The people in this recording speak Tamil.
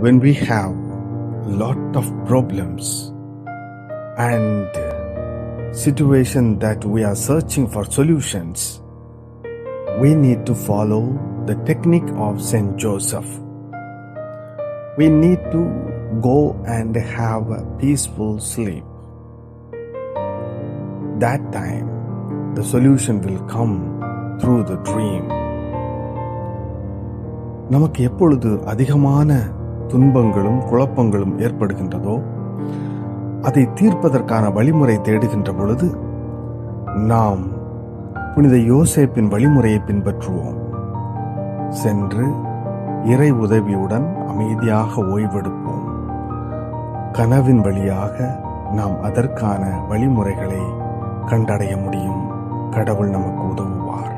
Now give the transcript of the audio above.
when we have lot of problems and situation that we are searching for solutions, we need to follow the technique of Saint Joseph. We need to go and have a peaceful sleep. That time, the solution will come through the dream. நமக்கு எப்பொழுது அதிகமான துன்பங்களும் குழப்பங்களும் ஏற்படுகின்றதோ, அதை தீர்ப்பதற்கான வழிமுறை தேடுகின்ற பொழுது நாம் புனித யோசேப்பின் வழிமுறையை பின்பற்றுவோம். சென்று இறை உதவியுடன் அமைதியாக ஓய்வெடுப்போம். கனவின் வழியாக நாம் அதற்கான வழிமுறைகளை கண்டடைய முடியும். கடவுள் நமக்கு உதவுவார்.